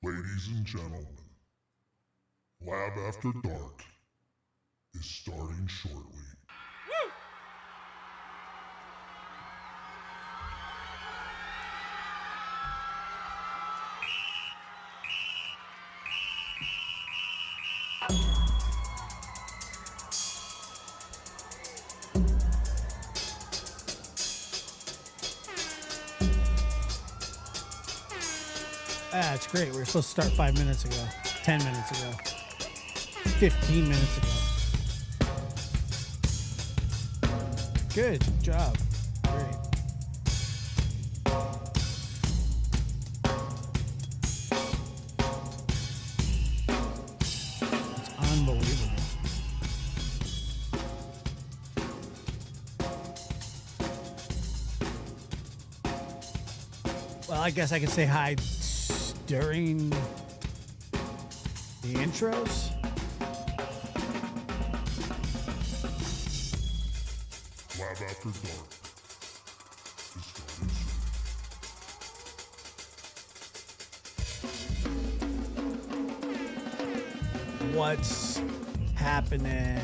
Ladies and gentlemen, Lab After Dark is starting shortly. It's great. We were supposed to start 5 minutes ago, 10 minutes ago, 15 minutes ago. Good job. Great. It's unbelievable. Well, I guess I could say hi during the intros. Lab After Dark is starting soon. What's happening?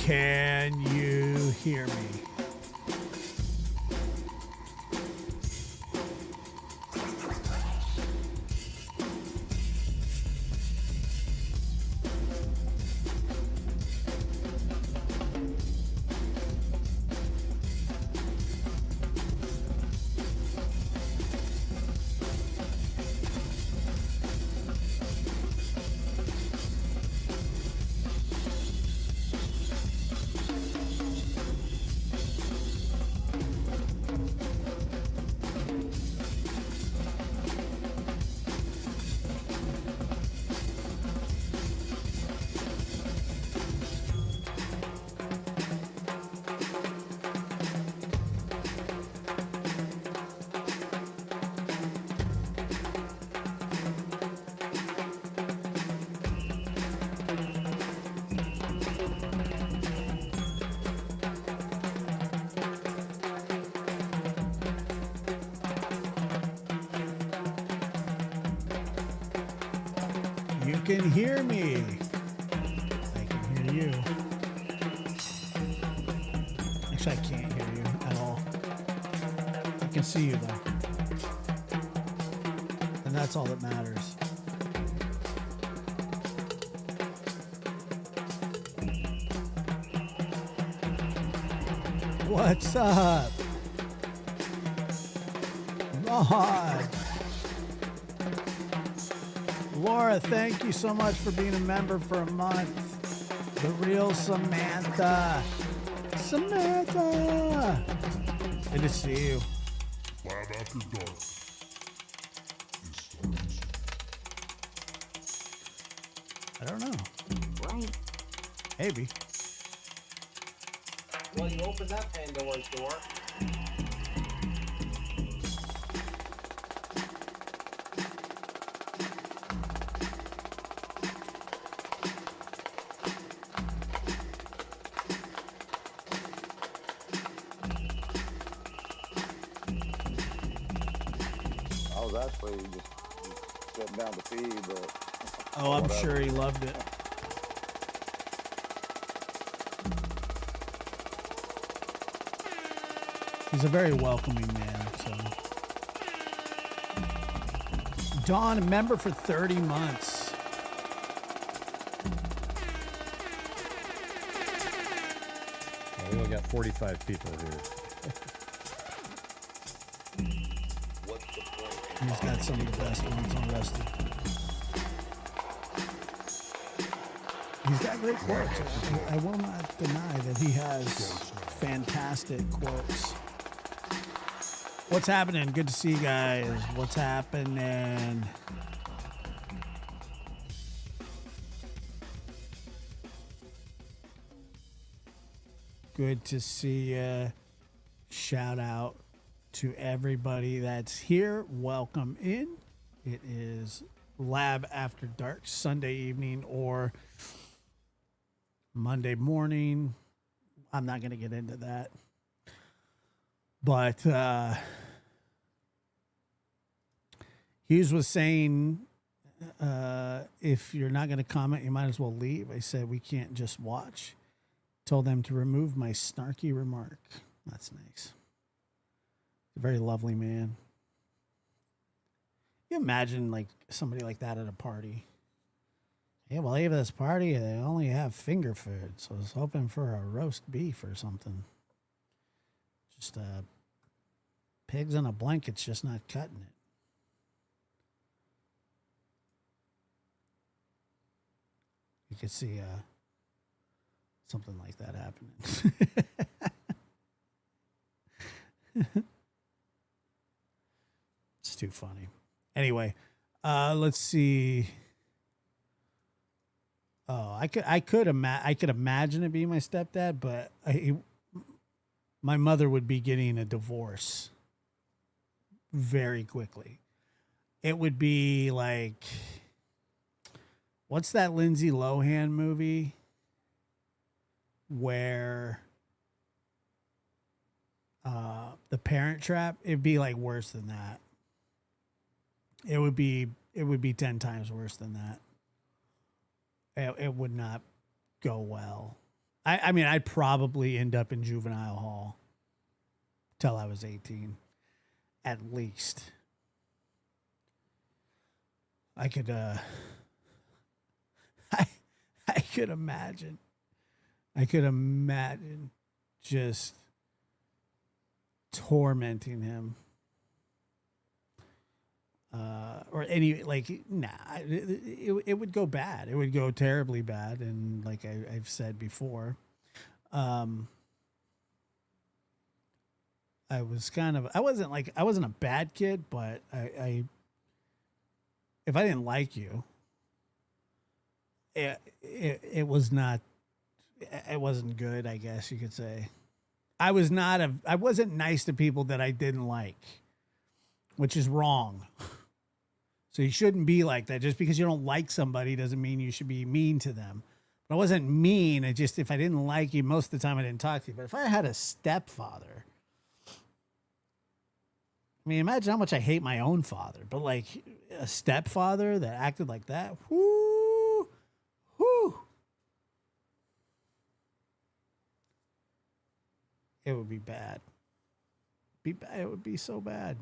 Can you hear me? You can hear me. I can hear you. Actually, I can't hear you at all. I can see you though. And that's all that matters. What's up? Rod. Laura, thank you so much for being a member for a month. The real Samantha. Samantha! Good to see you. Lab After Dark is starting soon. I don't know. Right. Maybe. Well, you opened that Pandora's door. I was actually just sitting down to pee, but Oh, I'm whatever. sure he loved it. He's a very welcoming man, so. Dawn, a member for 30 months. We only got 45 people here. What's the point? He's got some of the best ones on Rusty. He's got great quotes. I will not deny that he has fantastic quotes. What's happening? Good to see you guys. What's happening? Good to see you. Shout out to everybody that's here. Welcome in. It is Lab After Dark, Sunday evening or Monday morning. I'm not going to get into that. But Hughes was saying, if you're not going to comment, you might as well leave. I said, we can't just watch. Told them to remove my snarky remark. That's nice. A very lovely man. You imagine like somebody like that at a party. Yeah, well, I leave this party. They only have finger food, so I was hoping for a roast beef or something. Just pigs on a blanket's just not cutting it. You could see something like that happening. It's too funny. Anyway, let's see. Oh, I could imagine it being my stepdad, but my mother would be getting a divorce very quickly. It would be like, what's that Lindsay Lohan movie where The Parent Trap? It'd be like worse than that. It would be 10 times worse than that. It would not go well. I mean, I'd probably end up in juvenile hall till I was 18, at least. I could I could imagine. I could imagine just tormenting him. Or any, like, nah, it would go bad. It would go terribly bad. And like I've said before, I wasn't a bad kid, but if I didn't like you, it wasn't good, I guess you could say. I wasn't nice to people that I didn't like, which is wrong. So you shouldn't be like that. Just because you don't like somebody doesn't mean you should be mean to them. But I wasn't mean. If I didn't like you, most of the time I didn't talk to you. But if I had a stepfather, I mean, imagine how much I hate my own father. But like a stepfather that acted like that, whoo. It would be bad. It would be so bad.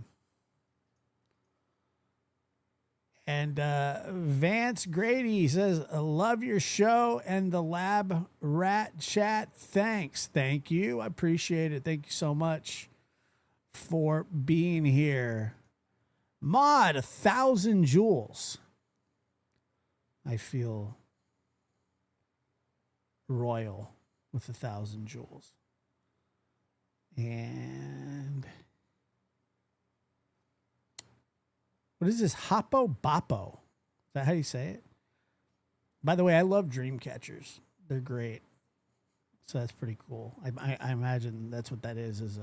And Vance Grady says, I love your show and the Lab Rat Chat. Thanks. Thank you. I appreciate it. Thank you so much for being here. Mod, 1,000 joules. I feel royal with 1,000 joules. And what is this? Hoppo Boppo. Is that how you say it? By the way, I love dream catchers. They're great. So that's pretty cool. I imagine that's what that is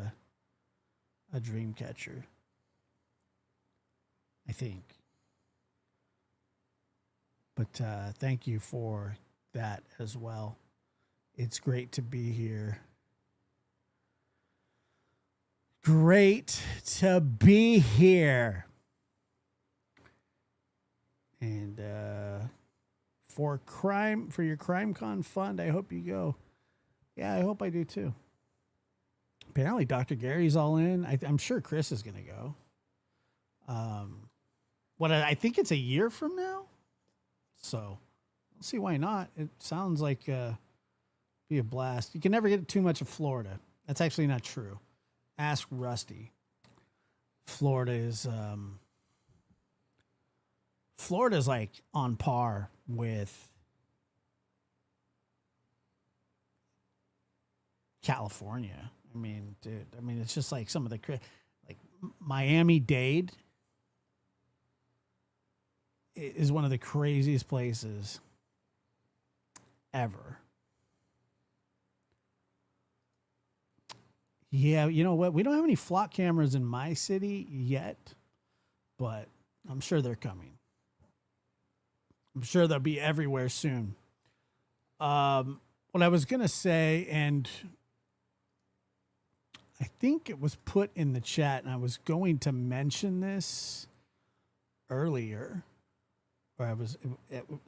a dream catcher. I think. But thank you for that as well. It's great to be here. Great to be here. And for your CrimeCon fund, I hope you go. Yeah, I hope I do too. Apparently, Dr. Gary's all in. I'm sure Chris is going to go. I think it's a year from now. So, I'll see why not. It sounds like be a blast. You can never get too much of Florida. That's actually not true. Ask Rusty. Florida's like on par with California. I mean, dude. I mean, it's just like some of the like Miami-Dade is one of the craziest places ever. Yeah, you know what? We don't have any flock cameras in my city yet, but I'm sure they're coming. I'm sure they'll be everywhere soon. What I was going to say, and I think it was put in the chat, and I was going to mention this earlier, or I was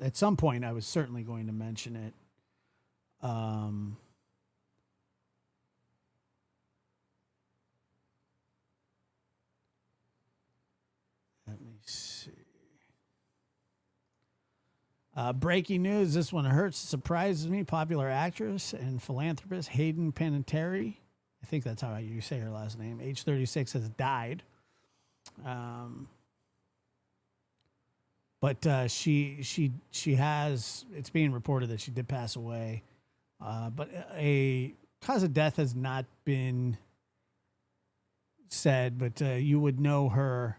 at some point, I was certainly going to mention it. Let me see. Breaking news. This one hurts. Surprises me. Popular actress and philanthropist Hayden Panettiere, I think that's how you say her last name, age 36, has died. But she has. It's being reported that she did pass away. But a cause of death has not been said. But you would know her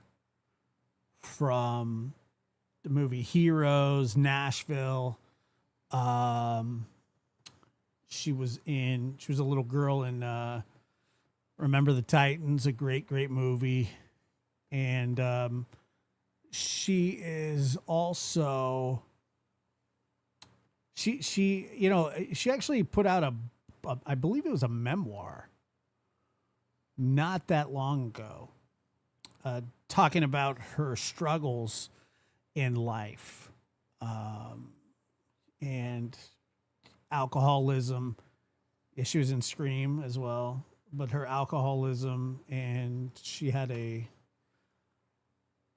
from the movie Heroes, Nashville. She was a little girl in Remember the Titans, a great movie. And she is also she actually put out a I believe it was a memoir not that long ago, talking about her struggles in life, and alcoholism. Yeah, she was in Scream as well, but her alcoholism, and she had a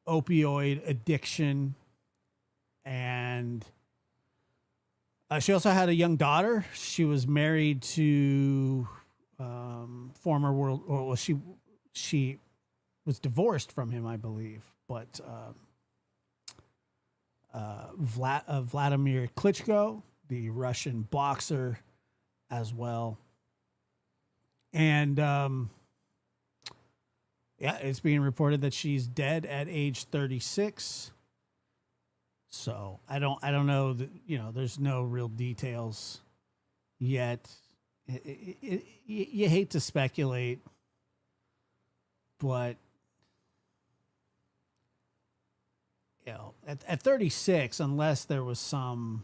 opioid addiction, and she also had a young daughter. She was she was divorced from him, I believe, but Vladimir Klitschko, the Russian boxer, as well. And it's being reported that she's dead at age 36. So I don't know that, there's no real details yet. You hate to speculate, but at 36, unless there was some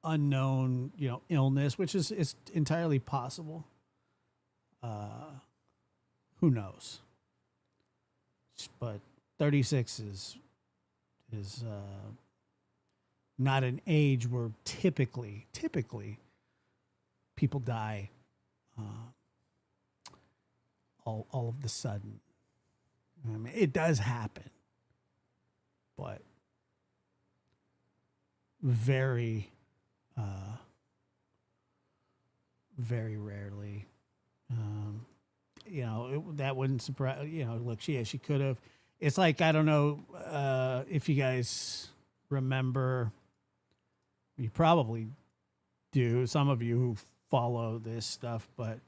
unknown, illness, which is entirely possible. Who knows? But 36 is not an age where typically people die all of the sudden. I mean, it does happen, but very rarely. That wouldn't surprise. Look, she could have. It's like, I don't know if you guys remember. You probably do. Some of you who follow this stuff, but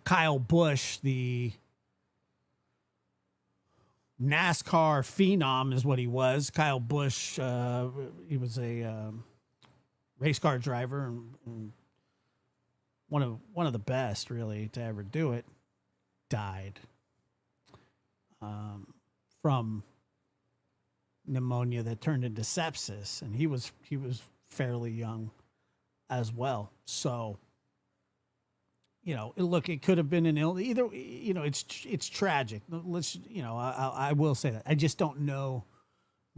Kyle Busch, the NASCAR phenom, is what he was. Kyle Busch, he was a race car driver and one of the best, really, to ever do it. Died from pneumonia that turned into sepsis, and he was fairly young as well. So, look, it could have been an illness. Either, it's tragic. Let's, I will say that. I just don't know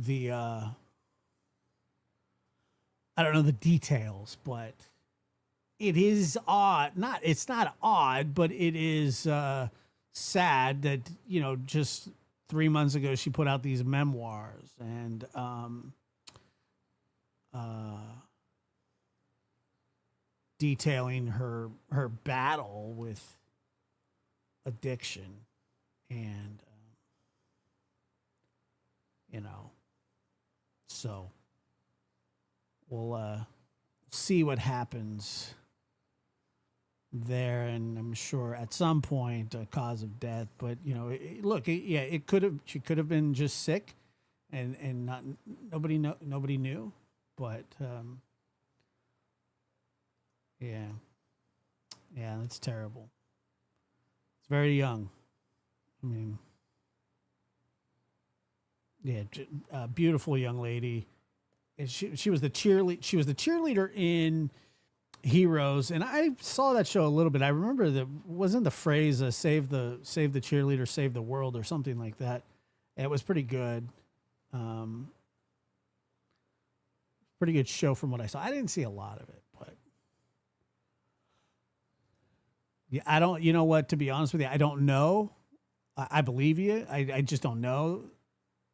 I don't know the details, but it is odd. It's not odd, but it is sad that, just 3 months ago she put out these memoirs, and detailing her battle with addiction, and so we'll see what happens there, and I'm sure at some point a cause of death. But it could have. She could have been just sick, and nobody knew. But Yeah, that's terrible. It's very young. I mean, yeah, beautiful young lady. And she was the cheerleader in Heroes, and I saw that show a little bit. I remember that wasn't the phrase save the cheerleader, save the world" or something like that. It was pretty good. Pretty good show from what I saw. I didn't see a lot of it, but yeah, I don't. You know what? To be honest with you, I don't know. I believe you. I just don't know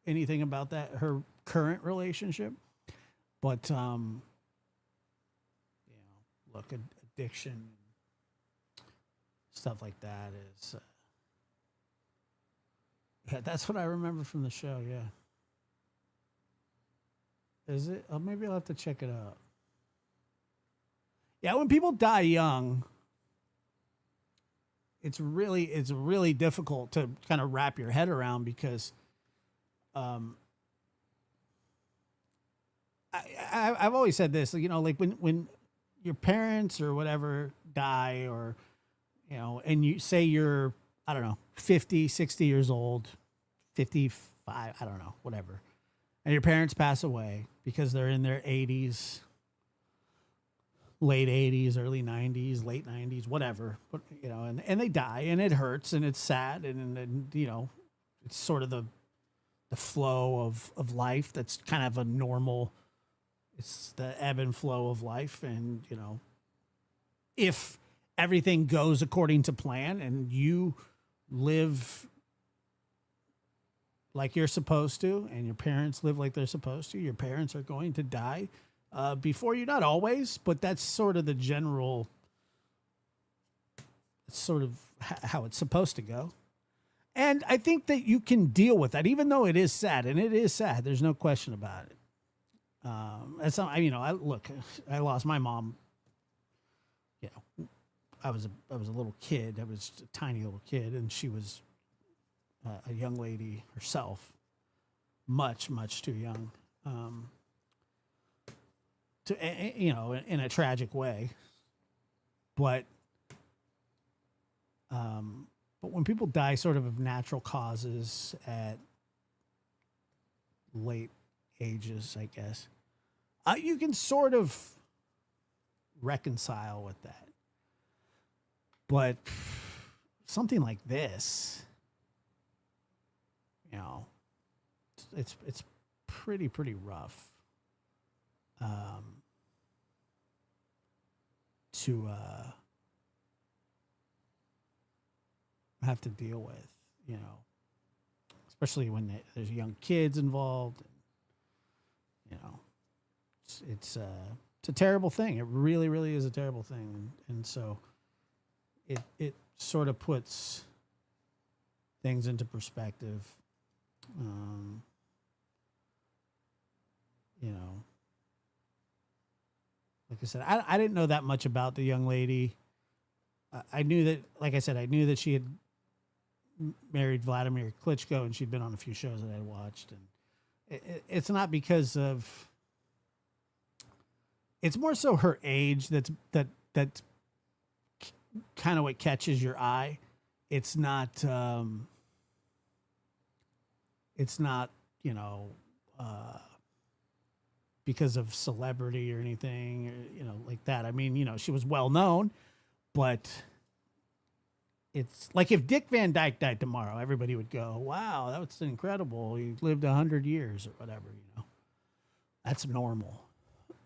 anything about that her current relationship. But look, addiction, stuff like that is. Yeah, that's what I remember from the show. Yeah. Is it? Oh, maybe I'll have to check it out. Yeah, when people die young, it's really difficult to kind of wrap your head around because, I've always said this, like when your parents or whatever die, or and you say you're, I don't know, 50, 60 years old, 55, I don't know, whatever, and your parents pass away because they're in their 80s, late 80s, early 90s, late 90s, whatever, but and they die, and it hurts, and it's sad, and it's sort of the flow of life. That's kind of a normal, it's the ebb and flow of life. And if everything goes according to plan and you live like you're supposed to, and your parents live like they're supposed to, your parents are going to die before you. Not always, but that's sort of the general, sort of how it's supposed to go. And I think that you can deal with that, even though it is sad, and it is sad. There's no question about it. I lost my mom. I was a little kid. I was a tiny little kid, and she was a young lady herself, much, much too young, in a tragic way. But when people die sort of natural causes at late ages, I guess, you can sort of reconcile with that. But something like this, it's pretty rough to have to deal with, especially when there's young kids involved. It's a terrible thing. It really, really is a terrible thing. And so it sort of puts things into perspective. Like I said, I didn't know that much about the young lady. I knew that, like I said, I knew that she had married Vladimir Klitschko, and she'd been on a few shows that I watched. And it's not because of, it's more so her age that's kind of what catches your eye. It's not because of celebrity or anything, or, like that. I mean, she was well known, but it's like if Dick Van Dyke died tomorrow, everybody would go, "Wow, that was incredible. He lived 100 years or whatever." That's normal.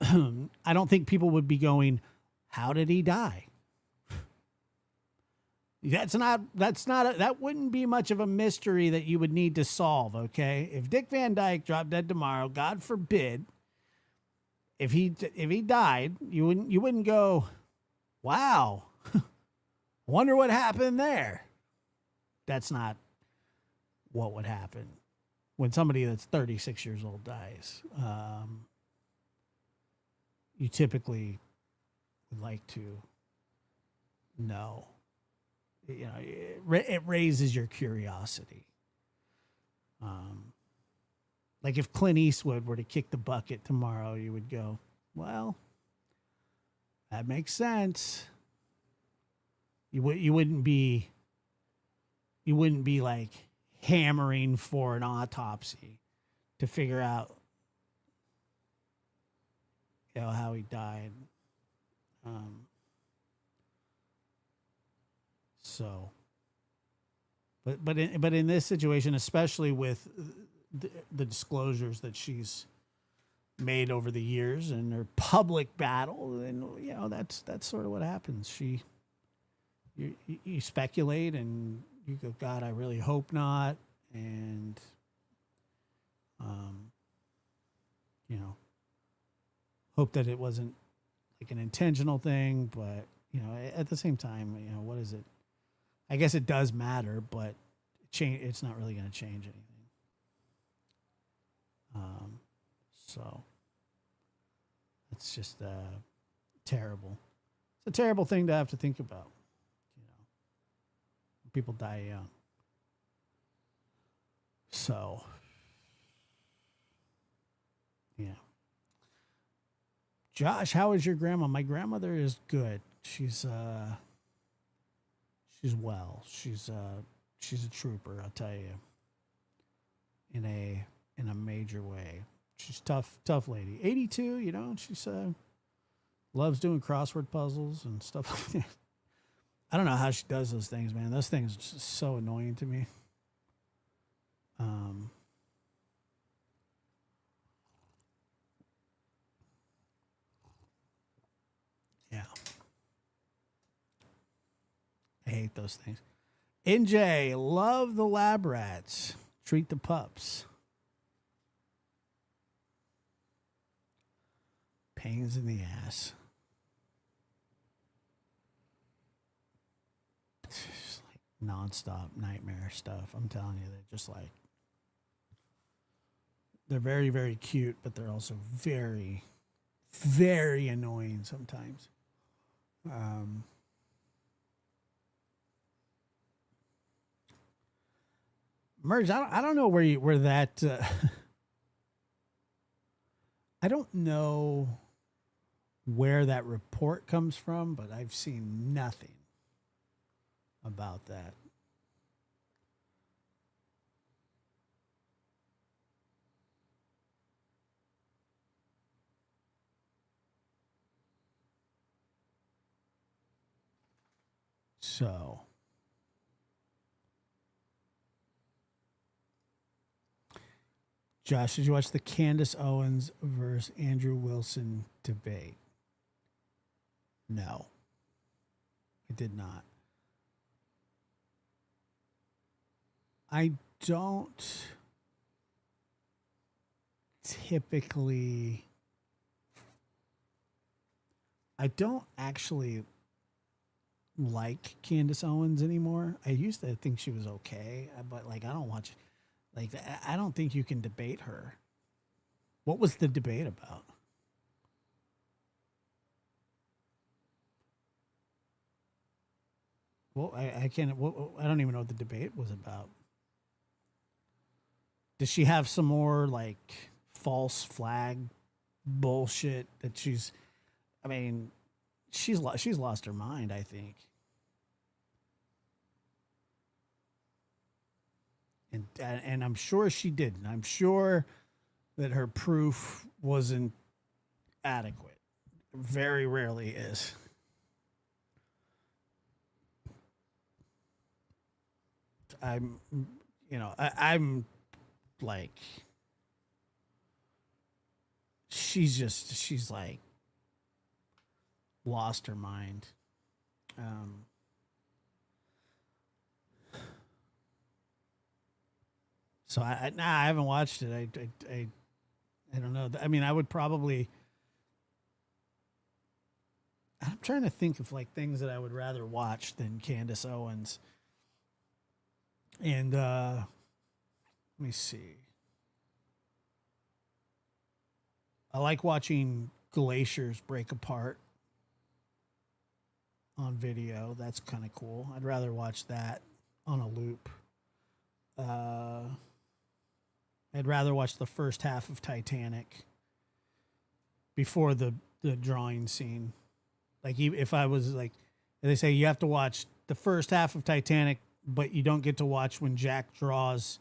I don't think people would be going, "How did he die?" That wouldn't be much of a mystery that you would need to solve. Okay, if Dick Van Dyke dropped dead tomorrow, God forbid, if he died, you wouldn't go, "Wow, wonder what happened there." That's not what would happen when somebody that's 36 years old dies. You typically would like to know. It raises your curiosity. Like if Clint Eastwood were to kick the bucket tomorrow, you would go, "Well, that makes sense." You wouldn't be like hammering for an autopsy to figure out, how he died. So, but in this situation, especially with the disclosures that she's made over the years and her public battle, and that's sort of what happens. You speculate and you go, God, I really hope not, and hope that it wasn't like an intentional thing, but at the same time, what is it? I guess it does matter, but it's not really going to change anything. So it's just terrible. It's a terrible thing to have to think about. People die young. So, yeah. Josh, how is your grandma? My grandmother is good. She's well. She's a trooper, I'll tell you. In a major way. She's tough lady. 82, she's loves doing crossword puzzles and stuff like that. I don't know how she does those things, man. Those things are just so annoying to me. Yeah. I hate those things. NJ, love the lab rats. Treat the pups. Pains in the ass. It's just like nonstop nightmare stuff. I'm telling you, they're very, very cute, but they're also very, very annoying sometimes. Merge, I don't know where that. I don't know where that report comes from, but I've seen nothing about that. So, Josh, did you watch the Candace Owens versus Andrew Wilson debate? No, I did not. I don't actually like Candace Owens anymore. I used to think she was okay, but I don't watch. I don't think you can debate her. What was the debate about? Well, I can't. I don't even know what the debate was about. Does she have some more false flag bullshit that she's? I mean, she's lost her mind, I think. And I'm sure she didn't. I'm sure that her proof wasn't adequate. Very rarely is. I'm like, she's lost her mind. So I haven't watched it. I don't know. I mean, I would probably. I'm trying to think of things that I would rather watch than Candace Owens. And let me see. I like watching glaciers break apart on video. That's kind of cool. I'd rather watch that on a loop. I'd rather watch the first half of Titanic before the drawing scene. If I was they say you have to watch the first half of Titanic, but you don't get to watch when Jack draws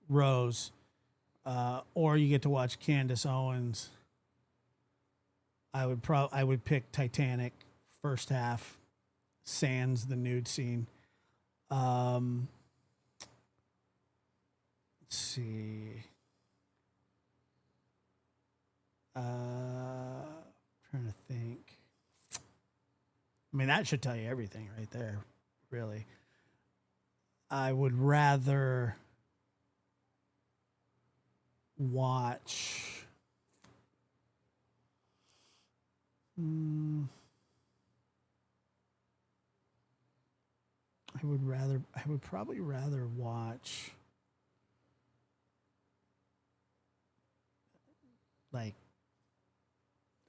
Rose, or you get to watch Candace Owens, I would pick Titanic first half, sans the nude scene. Let's see. Trying to think. I mean, that should tell you everything right there, really. I would rather watch. I would probably rather watch like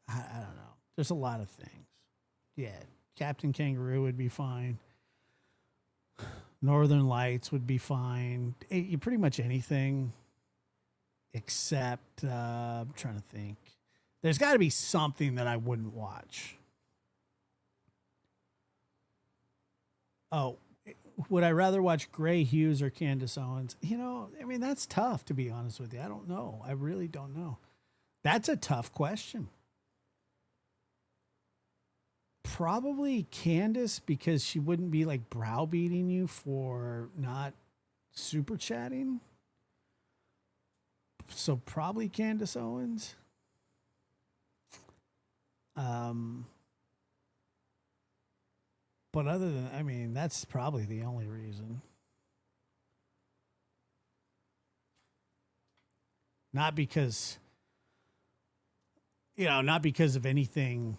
I don't know. There's a lot of things. Yeah, Captain Kangaroo would be fine. Northern Lights would be fine. Pretty much anything except I'm trying to think. There's got to be something that I wouldn't watch. Oh, would I rather watch Gray Hughes or Candace Owens? You know, I mean, that's tough, to be honest with you. I don't know. I really don't know. That's a tough question. Probably Candace, because she wouldn't be like browbeating you for not super chatting. So probably Candace Owens. But other than, I mean, that's probably the only reason. Not because, not because of anything,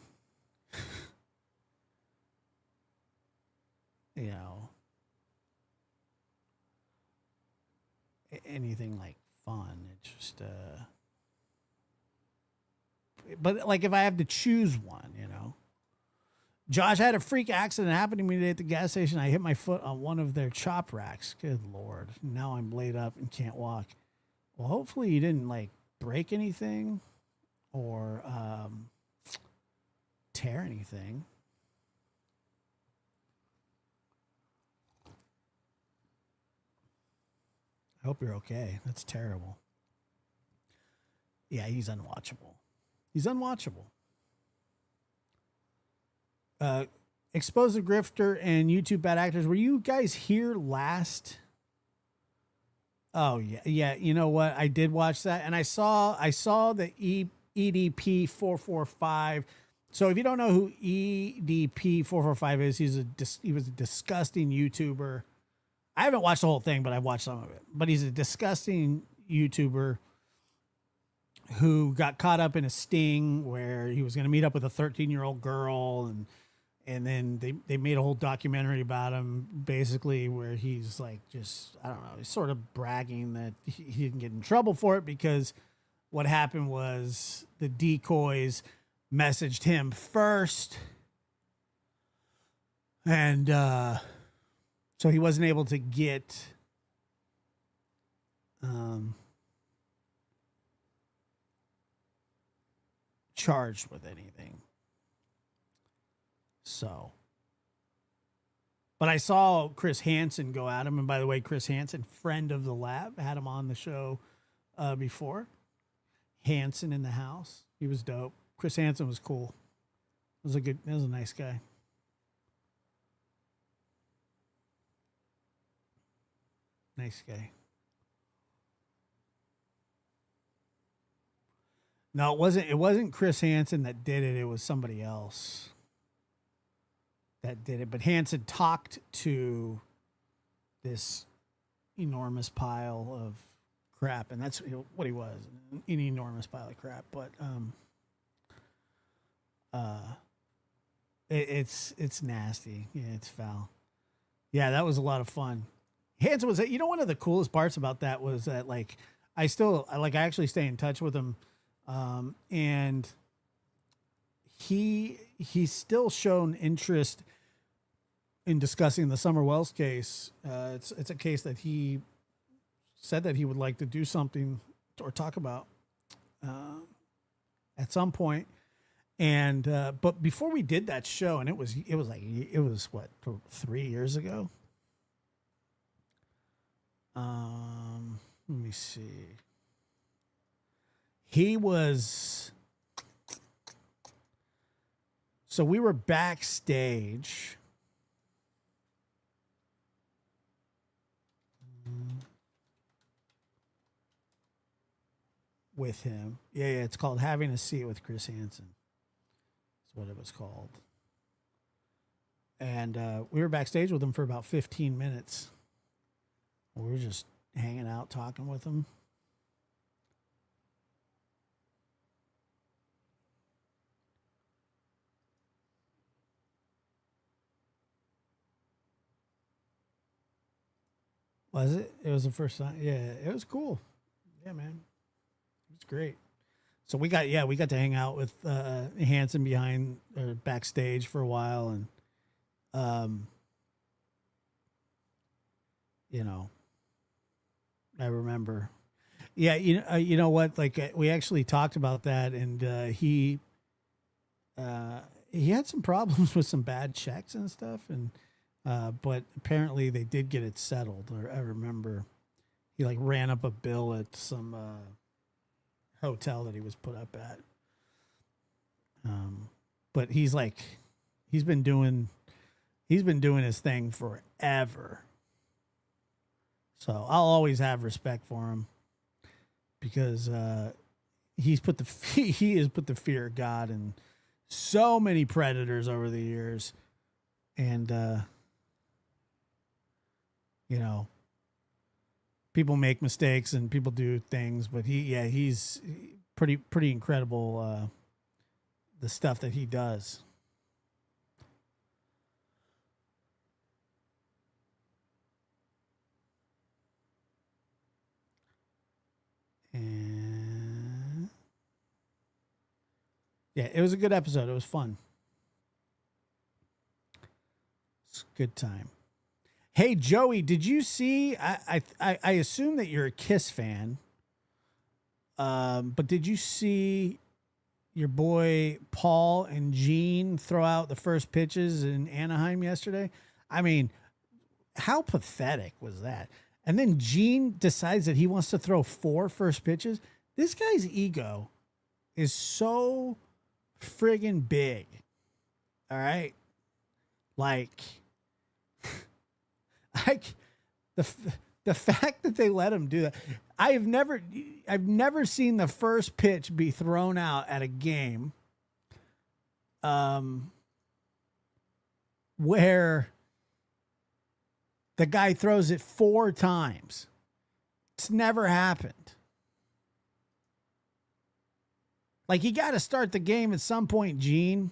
anything like fun. It's just, but like if I have to choose one, Josh, had a freak accident happen to me today at the gas station. I hit my foot on one of their chop racks. Good Lord. Now I'm laid up and can't walk. Well, hopefully you didn't like break anything or tear anything. I hope you're okay. That's terrible. Yeah, he's unwatchable. He's unwatchable. Explosive Grifter and YouTube Bad Actors. Were you guys here last? Oh yeah. You know what? I did watch that, and I saw the EDP 445. So if you don't know who EDP 445 is, he was a disgusting YouTuber. I haven't watched the whole thing, but I've watched some of it. But he's a disgusting YouTuber who got caught up in a sting where he was going to meet up with a 13-year-old girl, and then they made a whole documentary about him, basically, where he's like, just, I don't know, he's sort of bragging that he didn't get in trouble for it because what happened was the decoys messaged him first. And so he wasn't able to get charged with anything. So, but I saw Chris Hansen go at him. And by the way, Chris Hansen, friend of the lab, had him on the show before. Hansen in the house. He was dope. Chris Hansen was cool. He was a nice guy. Nice guy. No, it wasn't Chris Hansen that did it. It was somebody else that did it. But Hansen talked to this enormous pile of crap, and that's what he was, an enormous pile of crap. But it's nasty. Yeah, it's foul. Yeah, that was a lot of fun. Hansen was, one of the coolest parts about that was that like I actually stay in touch with him, and he's still shown interest in discussing the Summer Wells case. It's a case that he said that he would like to do something or talk about at some point. And but before we did that show, and it was what, 3 years ago. Let me see. He was. So we were backstage. With him. Yeah, it's called Having a Seat with Chris Hansen. That's what it was called. And we were backstage with him for about 15 minutes. We were just hanging out, talking with him. Was it? It was the first time. Yeah, it was cool. Yeah, man. It's great. So we got to hang out with Hanson behind or backstage for a while, and you know, I remember. Yeah, you know what? Like we actually talked about that, and he had some problems with some bad checks and stuff, and but apparently they did get it settled. Or I remember he like ran up a bill at some hotel that he was put up at. But he's been doing his thing forever. So I'll always have respect for him because he has put the fear of God in so many predators over the years, and you know, people make mistakes and people do things, but he's pretty incredible. The stuff that he does. And yeah, it was a good episode. It was fun. It's a good time. Hey, Joey, did you see? I assume that you're a Kiss fan. But did you see your boy Paul and Gene throw out the first pitches in Anaheim yesterday? I mean, how pathetic was that? And then Gene decides that he wants to throw 4 first pitches. This guy's ego is so friggin' big. All right. Like the fact that they let him do that. I've never seen the first pitch be thrown out at a game where the guy throws it 4 times. It's never happened. Like, you got to start the game at some point, Gene.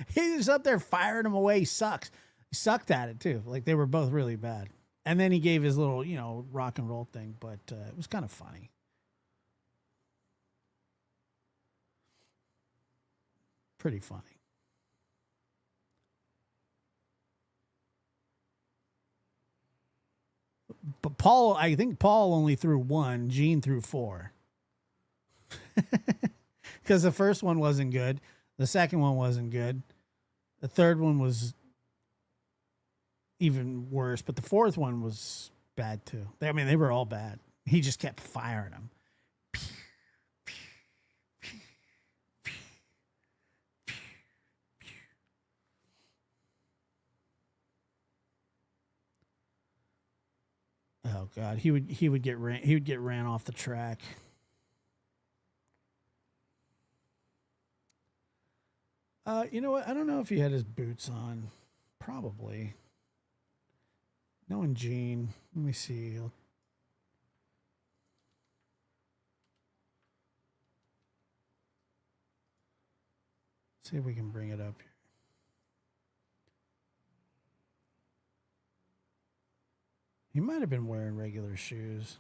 He was up there firing him away. He sucks. He sucked at it, too. Like, they were both really bad. And then he gave his little, rock and roll thing, but it was kind of funny. Pretty funny. But I think Paul only threw 1. Gene threw 4. Because the first one wasn't good. The second one wasn't good. The third one was even worse, but the fourth one was bad too. They were all bad. He just kept firing them. Oh God, he would get ran off the track. You know what? I don't know if he had his boots on. Probably. Knowing Gene, let me see. See if we can bring it up here. He might have been wearing regular shoes.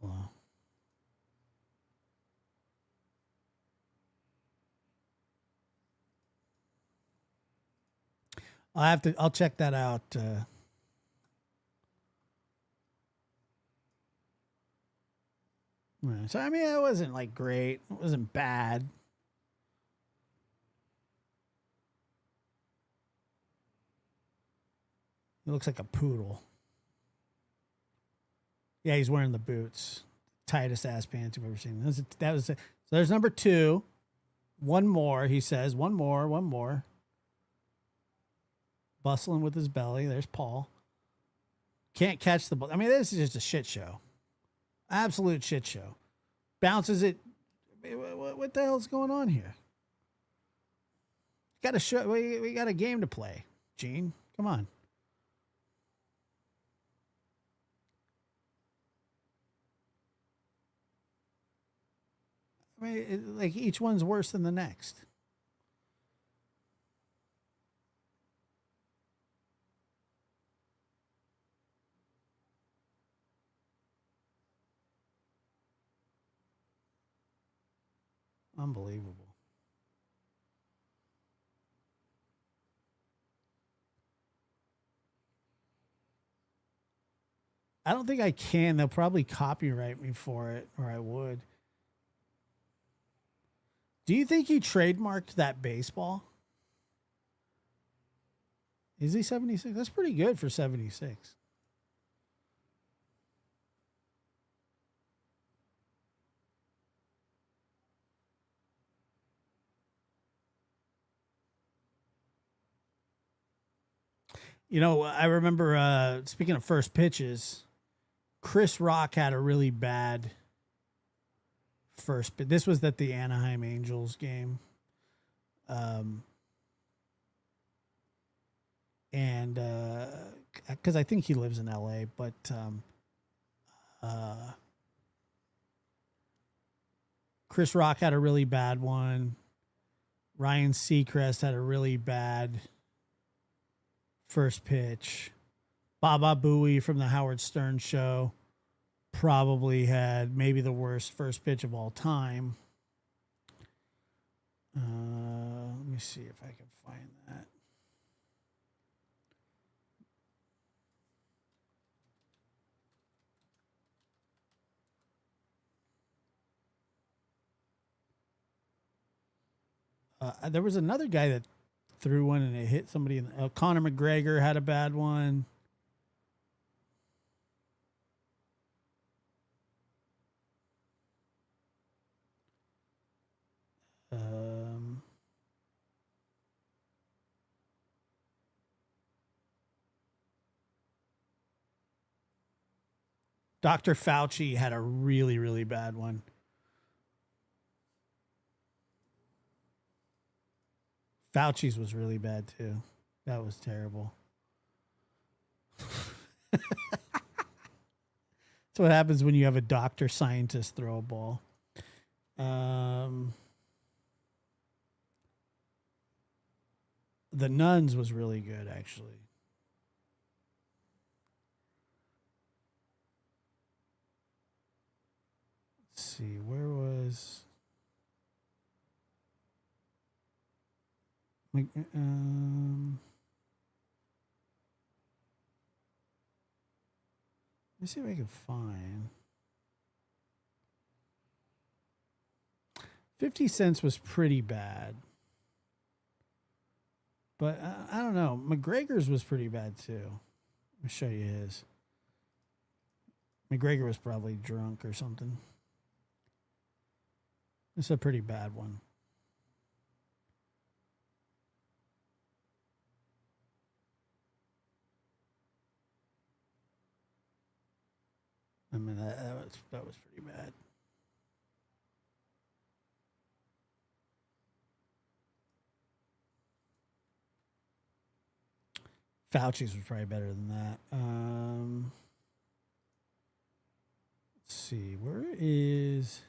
Wow. I'll check that out. Yeah, so I mean, it wasn't like great. It wasn't bad. He looks like a poodle. Yeah, he's wearing the boots. Tightest ass pants you've ever seen. So there's number 2. One more, he says. One more. Bustling with his belly. There's Paul. Can't catch the ball. I mean, this is just a shit show. Absolute shit show. Bounces it. What the hell's going on here? Got a show. We got a game to play. Gene, come on. I mean, like each one's worse than the next. Unbelievable. I don't think I can. They'll probably copyright me for it, or I would. Do you think he trademarked that baseball? Is he 76? That's pretty good for 76. You know, I remember, speaking of first pitches, Chris Rock had a really bad first pitch. This was at the Anaheim Angels game. And because I think he lives in LA, but Chris Rock had a really bad one. Ryan Seacrest had a really bad first pitch. Baba Booey from the Howard Stern show probably had maybe the worst first pitch of all time. Let me see if I can find that. There was another guy that threw one and it hit somebody. Conor McGregor had a bad one. Dr. Fauci had a really, really bad one. Fauci's was really bad too. That was terrible. That's what happens when you have a doctor scientist throw a ball. The Nuns was really good, actually. Let's see, where was... Let's see if I can find. 50 Cent was pretty bad. But I don't know. McGregor's was pretty bad too. Let me show you his. McGregor was probably drunk or something. It's a pretty bad one. I mean, that was pretty bad. Fauci's was probably better than that. Let's see. Where is...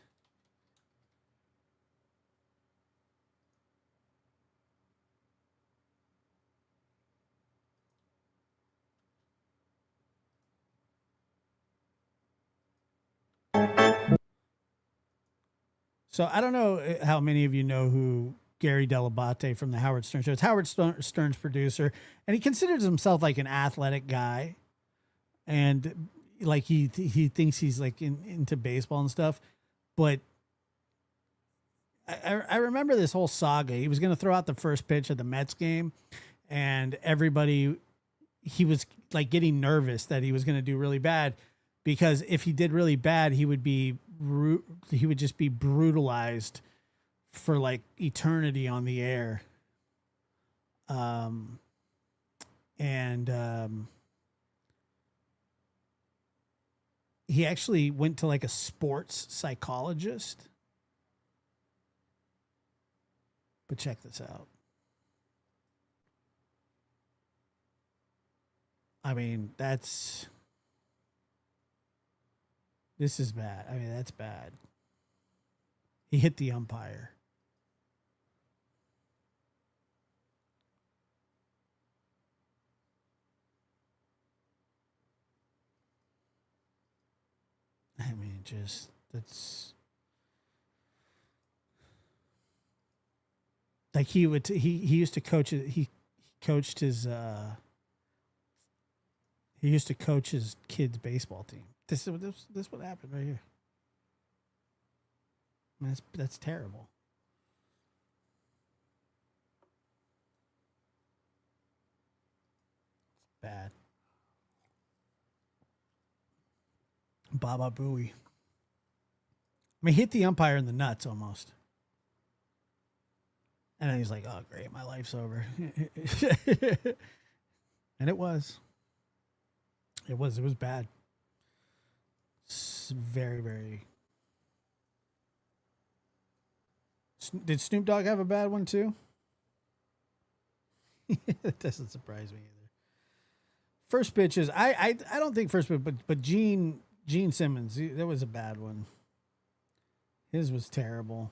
So I don't know how many of you know who Gary Delabate from the Howard Stern show. It's Howard Stern's producer, and he considers himself like an athletic guy, and like he thinks he's like into baseball and stuff. but I remember this whole saga. He was going to throw out the first pitch of the Mets game, and he was like getting nervous that he was going to do really bad, because if he did really bad, he would just be brutalized for like eternity on the air. He actually went to like a sports psychologist. But check this out. I mean, this is bad. I mean, that's bad. He hit the umpire. I mean, that's like he used to coach it. He coached his he used to coach his kids' baseball team. This is what happened right here. I mean, that's terrible. Bad. Baba Booey. I mean, hit the umpire in the nuts almost. And then he's like, oh, great, my life's over. And it was. It was bad. It's very, very. Did Snoop Dogg have a bad one too? That doesn't surprise me either. First pitches, I don't think first pitch, but Gene Simmons, that was a bad one. His was terrible.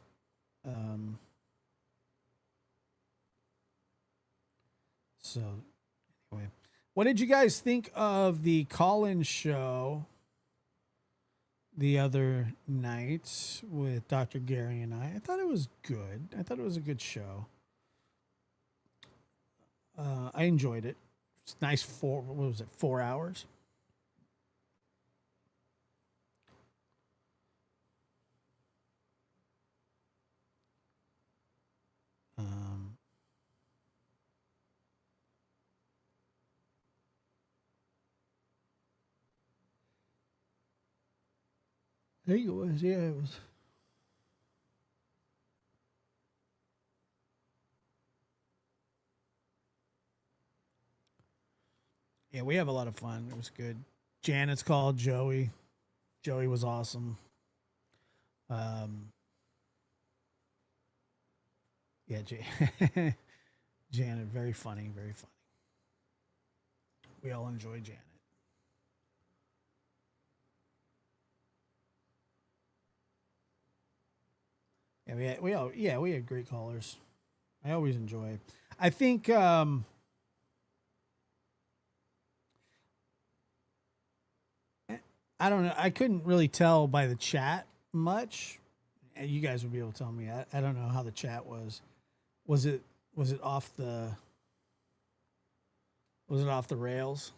So anyway, what did you guys think of the call-in show the other night with Dr. Gary and I? I thought it was good. I thought it was a good show. I enjoyed it. It's nice. 4 hours? I think it was. Yeah, it was. Yeah, we have a lot of fun. It was good. Janet's called Joey. Joey was awesome. Yeah, Janet, very funny, very funny. We all enjoy Janet. Yeah, we had great callers. I always enjoy. I think I don't know. I couldn't really tell by the chat much. You guys would be able to tell me. I don't know how the chat was. Was it off the rails?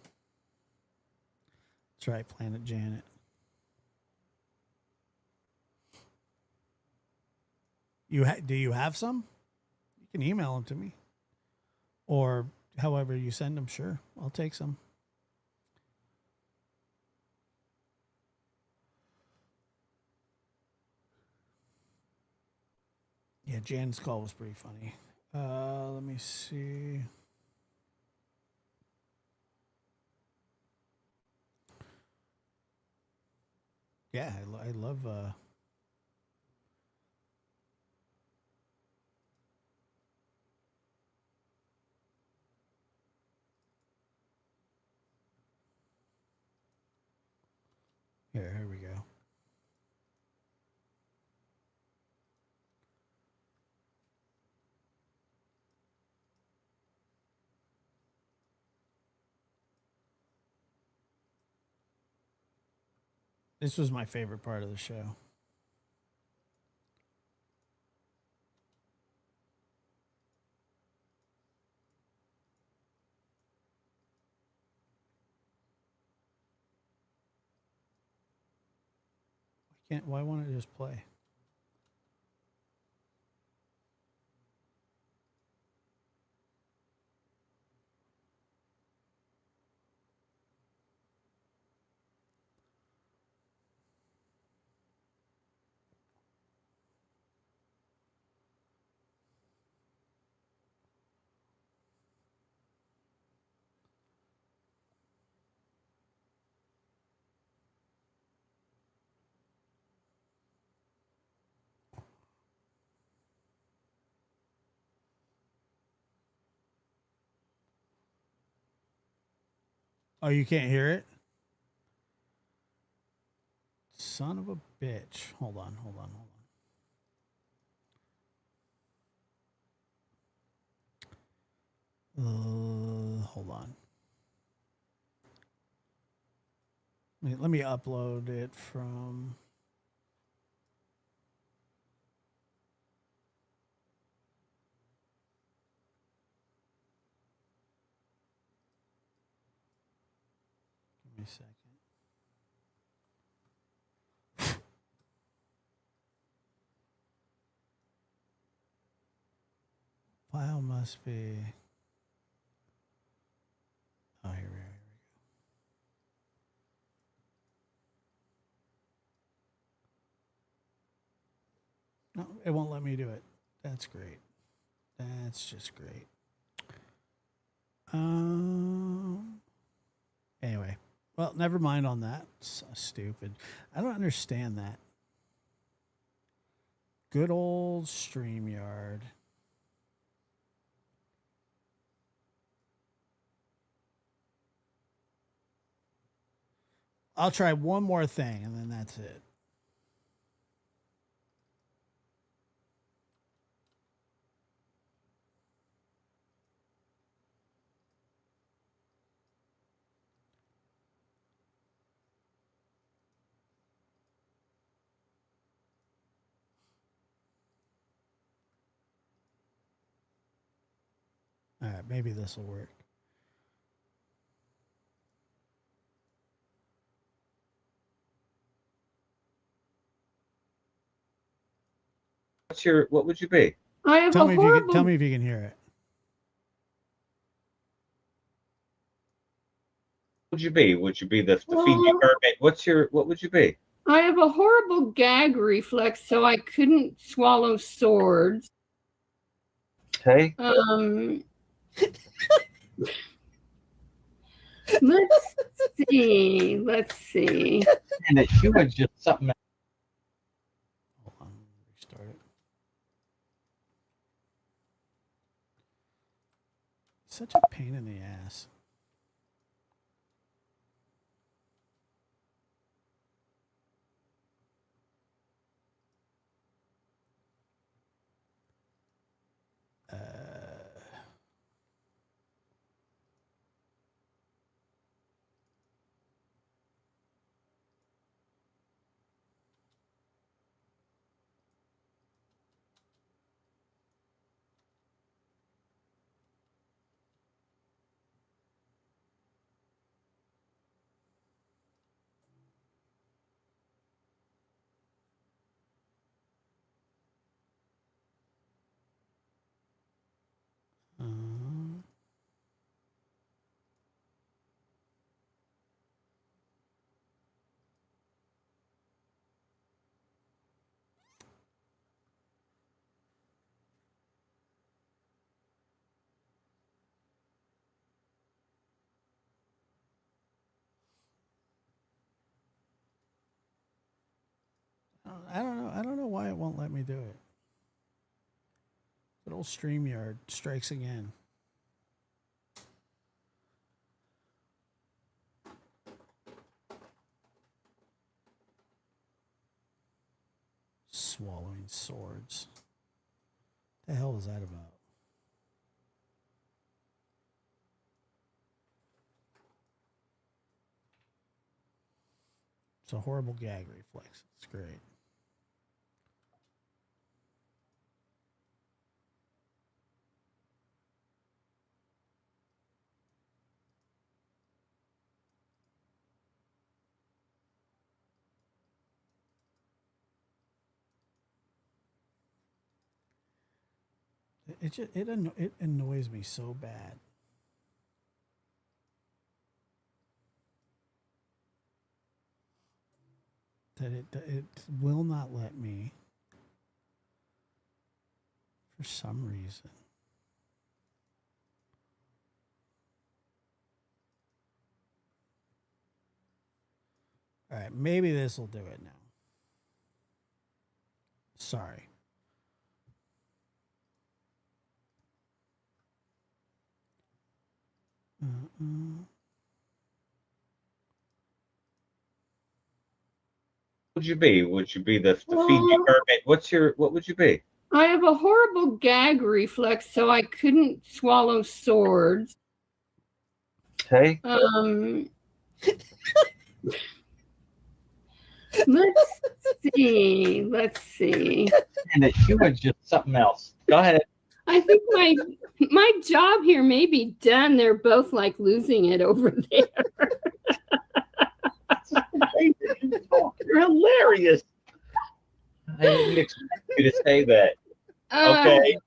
That's right, Planet Janet. Do you have some? You can email them to me, or however you send them. Sure, I'll take some. Yeah, Jan's call was pretty funny. Let me see. Yeah, I love. Here we go. This was my favorite part of the show. Why won't it just play? Oh, you can't hear it? Son of a bitch. Hold on. Hold on. Let me upload it from. Give me a second. File must be. Oh, here we go. No, it won't let me do it. That's great. That's just great. Anyway, well, never mind on that. So stupid. I don't understand that. Good old StreamYard. I'll try one more thing and then that's it. All right, maybe this will work. What would you be? I have Tell a me if you horrible. can. Tell me if you can hear it. What would you be? Would you be the Well, Fiji mermaid? What would you be? I have a horrible gag reflex, so I couldn't swallow swords. Okay. Let's see. Let's see. And that you would just something. Hold on, restart it. Such a pain in the ass. I don't know. I don't know why it won't let me do it. Good old StreamYard strikes again. Swallowing swords. The hell is that about? It's a horrible gag reflex. It's great. It annoys me so bad. That it will not let me for some reason. All right, maybe this will do it now. Sorry. would you be? Would you be the Fiji Well, mermaid? What would you be? I have a horrible gag reflex, so I couldn't swallow swords. Okay. Let's see. Let's see. And that you were just something else. Go ahead. I think my job here may be done. They're both like losing it over there. You're hilarious. I didn't expect you to say that. Okay.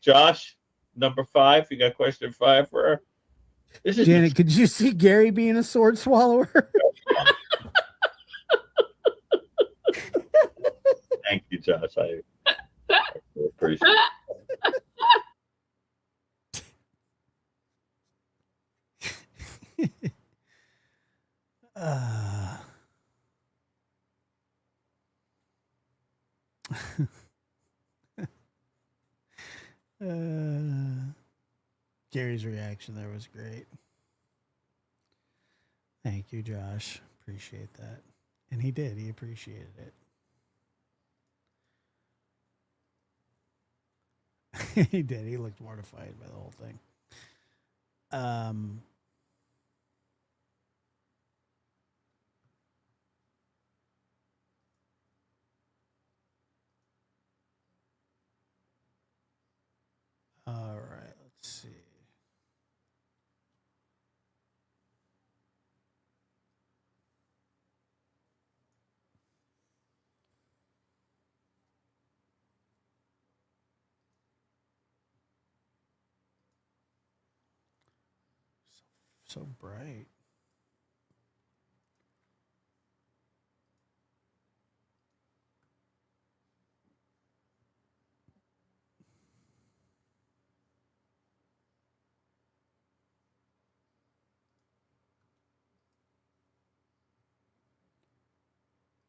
Josh, number 5. You got question 5 for her? This is Janet, could you see Gary being a sword swallower? Thank you, Josh. I appreciate it. Gary's reaction there was great. Thank you, Josh. Appreciate that. And he did. He appreciated it. He did. He looked mortified by the whole thing. All right, let's see. So bright.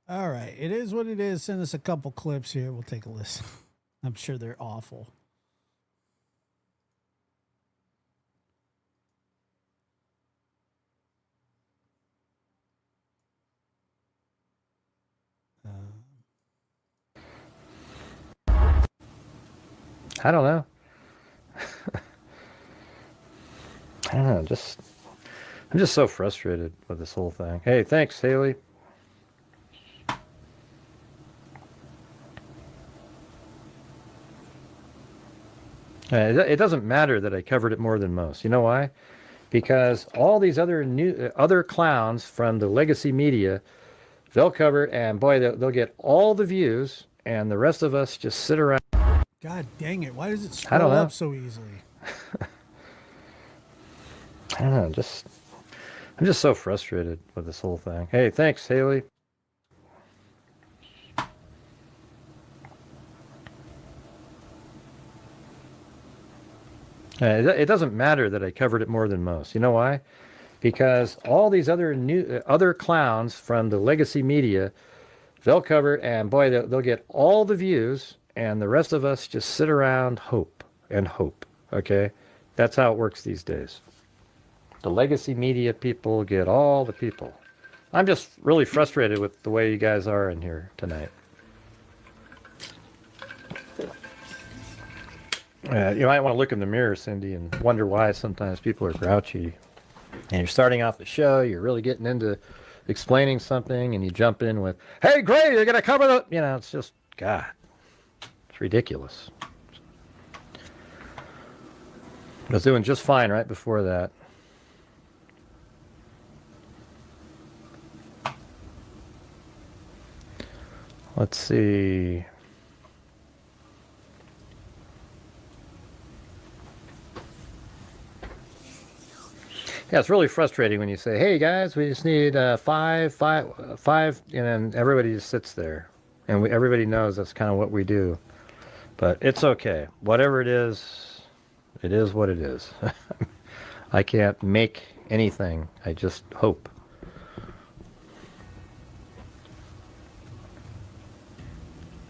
All right. It is what it is. Send us a couple clips here. We'll take a listen. I'm sure they're awful. I don't know. I don't know. I'm just so frustrated with this whole thing. Hey, thanks, Haley. It doesn't matter that I covered it more than most. You know why? Because all these other clowns from the legacy media, they'll cover it, and boy, they'll get all the views, and the rest of us just sit around. God dang it. Why does it I don't scroll know. up so easily? I don't know. I'm just so frustrated with this whole thing. Hey, thanks, Haley. It doesn't matter that I covered it more than most. You know why? Because all these other clowns from the legacy media, they'll cover it, and boy, they'll get all the views, and the rest of us just sit around hope and hope. Okay? That's how it works these days. The legacy media people get all the people. I'm just really frustrated with the way you guys are in here tonight. You might want to look in the mirror, Cindy, and wonder why sometimes people are grouchy. And you're starting off the show, you're really getting into explaining something, and you jump in with, hey, great, you're going to cover the... You know, it's just, God, it's ridiculous. I was doing just fine right before that. Let's see. Yeah, it's really frustrating when you say, hey guys, we just need five, and then everybody just sits there. And everybody knows that's kind of what we do. But it's okay. Whatever it is what it is. I can't make anything. I just hope.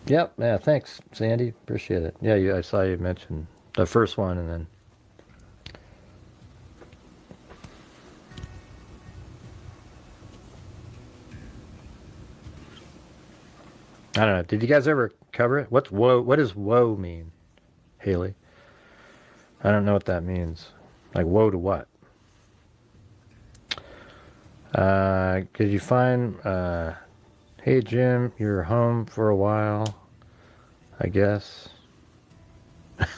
Yep, yeah, thanks, Sandy. Appreciate it. Yeah, I saw you mention the first one, and then I don't know. Did you guys ever cover it? What's woe? What does woe mean, Haley? I don't know what that means. Like woe to what? Could you find? Hey Jim, you're home for a while, I guess.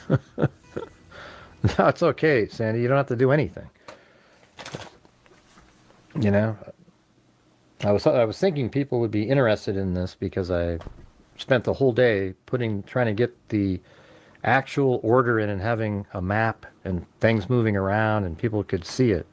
No, it's okay, Sandy. You don't have to do anything. You know, I was thinking people would be interested in this because I spent the whole day trying to get the actual order in and having a map and things moving around and people could see it.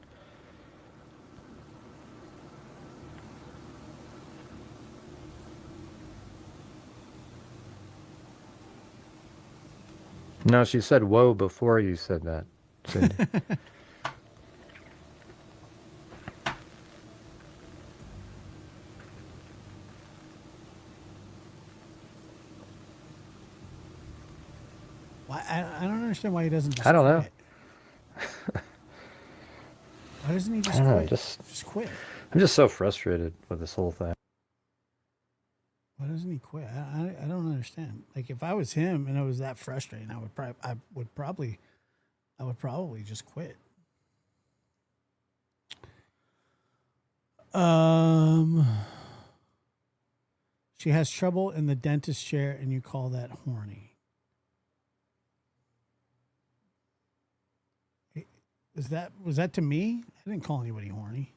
No, she said whoa before you said that, Cindy. Why? I don't understand why he doesn't just I don't know. quit. Why doesn't he just I don't know, quit? just Quit. I'm just so frustrated with this whole thing. Why doesn't he quit? I don't understand. Like if I was him and it was that frustrating, I would probably just quit. She has trouble in the dentist chair and you call that horny. Was that to me? I didn't call anybody horny.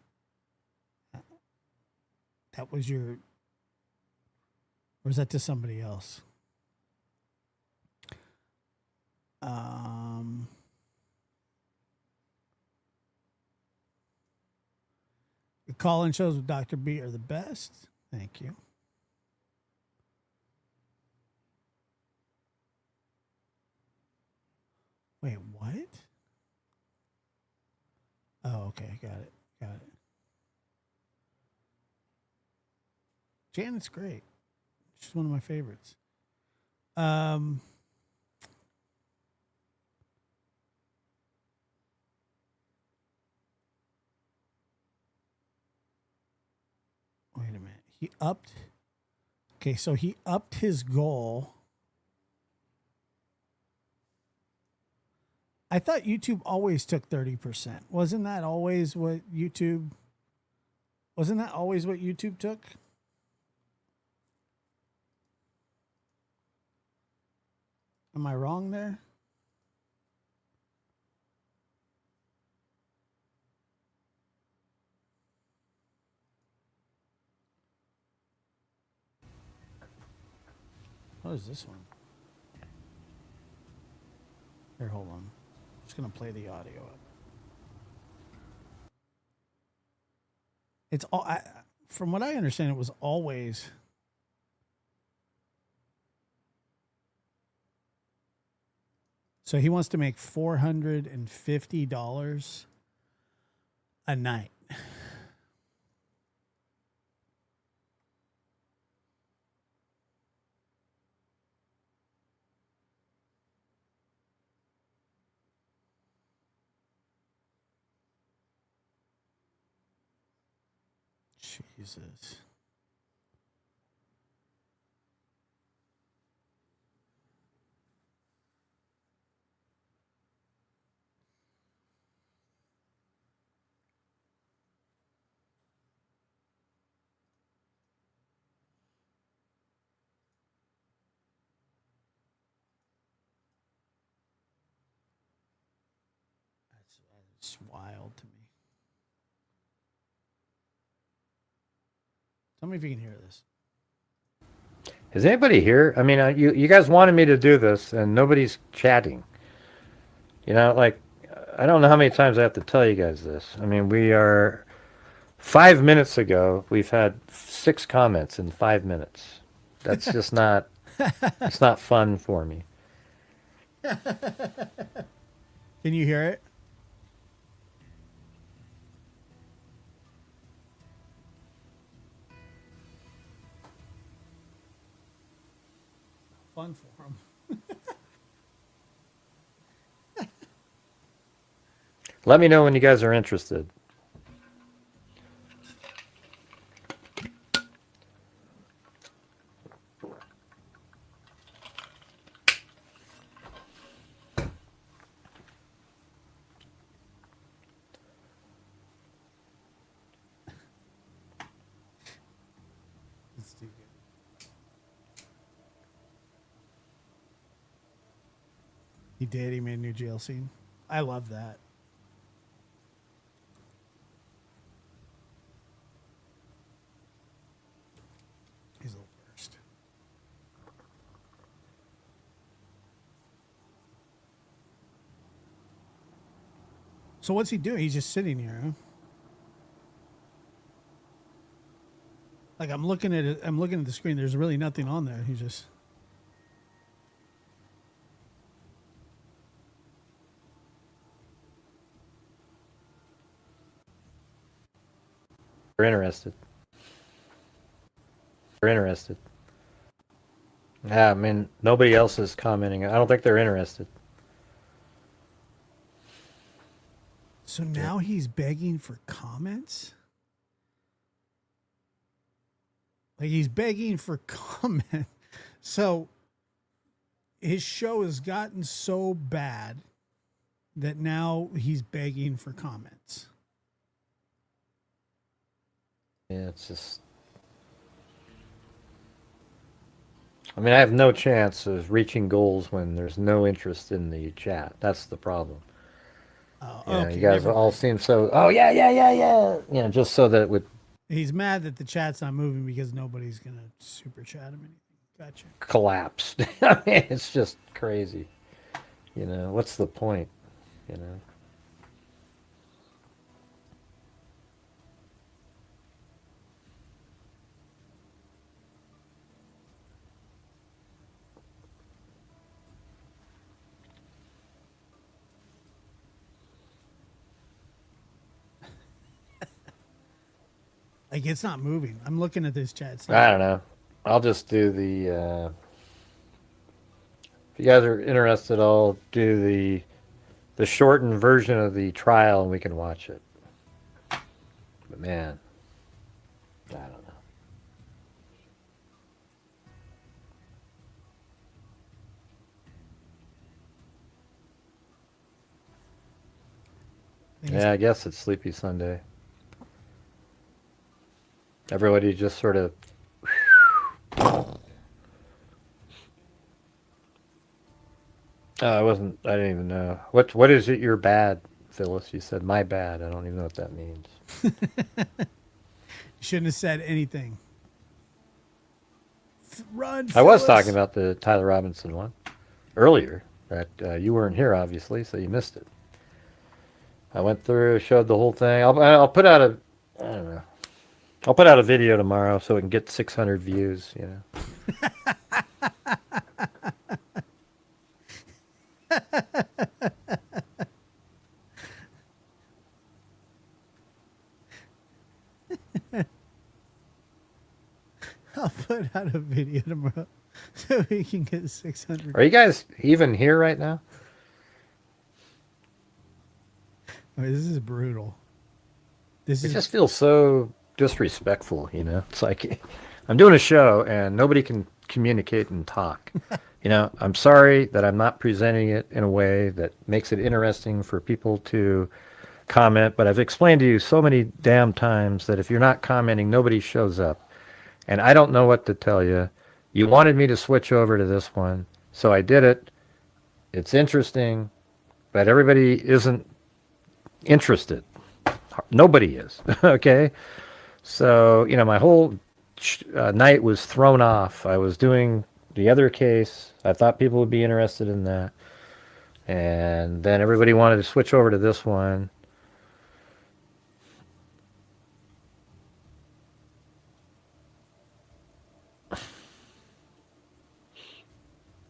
That was your, or was that to somebody else? The call-in shows with Dr. B are the best. Thank you. Wait, what? Oh, okay. Got it. Janet's great. She's one of my favorites. Wait a minute. He upped. Okay, so he upped his goal. I thought YouTube always took 30%. Wasn't that always what YouTube took? Am I wrong there? What is this one? Here, hold on. I'm just going to play the audio up. It's all, from what I understand, it was always. So he wants to make $450 a night. Jesus. That's wild to me. Tell me if you can hear this. Is anybody here? I mean, you guys wanted me to do this, and nobody's chatting. You know, like, I don't know how many times I have to tell you guys this. I mean, we are 5 minutes ago. We've had 6 comments in 5 minutes. That's just not. It's not fun for me. Can you hear it? Fun for him. Let me know when you guys are interested. He did. He made a new jail scene. I love that. He's the worst. So what's he doing? He's just sitting here, huh? Like I'm looking at it. I'm looking at the screen. There's really nothing on there. He's just. They're interested. They're interested. Yeah, I mean, nobody else is commenting. I don't think they're interested. So now he's begging for comments? Like he's begging for comment. So his show has gotten so bad that now he's begging for comments. Yeah, it's just. I mean, I have no chance of reaching goals when there's no interest in the chat. That's the problem. Oh, You know, okay, you guys never all mind. seem so, oh, yeah, yeah, yeah, yeah. You know, just so that it would He's mad that the chat's not moving because nobody's going to super chat him anything. Gotcha. collapse. I mean, it's just crazy. You know, what's the point? You know? Like it's not moving. I'm looking at this chat. It's I not, don't know. I'll just do the. If you guys are interested, I'll do the shortened version of the trial, and we can watch it. But man, I don't know. Yeah, I guess it's Sleepy Sunday. Everybody just sort of. I wasn't. I didn't even know. What is it? You're bad, Phyllis. You said my bad. I don't even know what that means. shouldn't have said anything. Run, I was Phyllis. talking about the Tyler Robinson one earlier. That you weren't here, obviously, so you missed it. I went through, showed the whole thing. I'll put out a. I don't know. I'll put out a video tomorrow so it can get 600 views. You know. I'll put out a video tomorrow so we can get 600. Are you guys even here right now? I mean, this is brutal. This It is just feels so disrespectful, you know? It's like I'm doing a show and nobody can communicate and talk. You know, I'm sorry that I'm not presenting it in a way that makes it interesting for people to comment, but I've explained to you so many damn times that if you're not commenting, nobody shows up. And I don't know what to tell you. You wanted me to switch over to this one, so I did it. It's interesting, but everybody isn't interested. Nobody is, okay? So, you know, my whole night was thrown off. I was doing the other case. I thought people would be interested in that. And then everybody wanted to switch over to this one.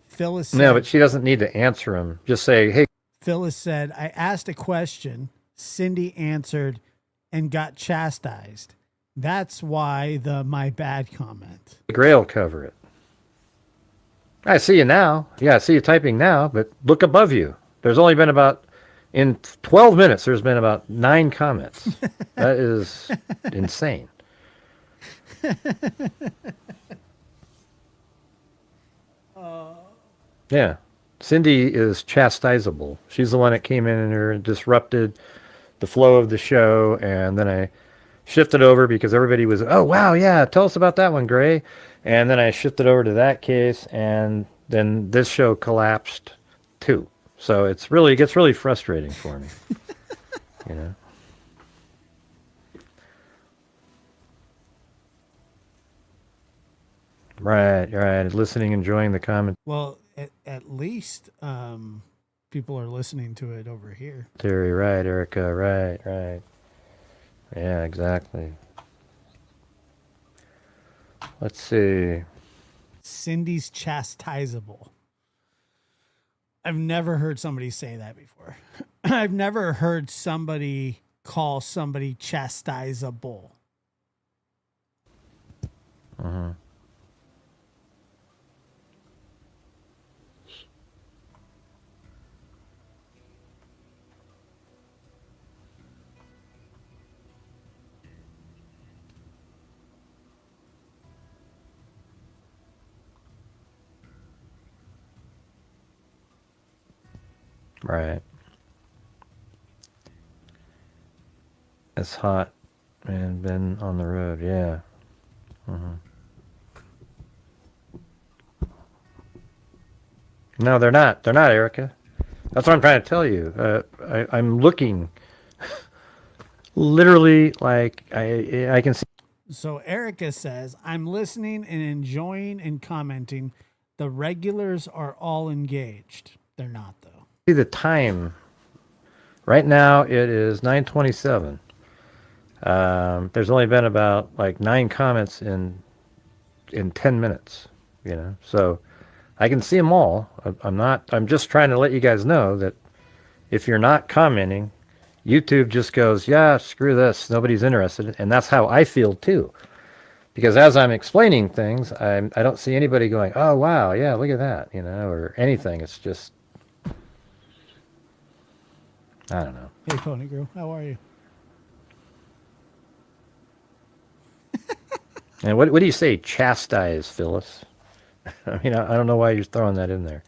Phyllis said, No, but she doesn't need to answer him. Just say, hey, Phyllis said, I asked a question, Cindy answered, and got chastised. That's why the my bad comment. Grail cover it. I see you now. Yeah, I see you typing now, but look above you. There's only been about, in 12 minutes, there's been about 9 comments. That is insane. Yeah. Cindy is chastisable. She's the one that came in and disrupted the flow of the show, and then I shifted over because everybody was, oh wow, yeah, tell us about that one, Gray. And then I shifted over to that case, and then this show collapsed too. So it gets really frustrating for me. You know. Right. Listening, enjoying the comment. Well, at least people are listening to it over here. Terry, right, Erica, right. Yeah, exactly. Let's see. Cindy's chastisable. I've never heard somebody say that before. I've never heard somebody call somebody chastisable. Uh-huh. Right. It's hot and been on the road, yeah. No, they're not. They're not, Erica. That's what I'm trying to tell you. I'm looking literally like I can see. So Erica says, I'm listening and enjoying and commenting. The regulars are all engaged. They're not, though. See the time. Right now it is 9:27. There's only been about like 9 comments in 10 minutes, you know. So I can see them all. I'm just trying to let you guys know that if you're not commenting, YouTube just goes, yeah, screw this. Nobody's interested. And that's how I feel too. Because as I'm explaining things, I don't see anybody going, oh, wow, yeah, look at that, you know, or anything. It's just, I don't know. Hey, Pony Girl, how are you? And what do you say, chastise, Phyllis? I mean, I don't know why you're throwing that in there.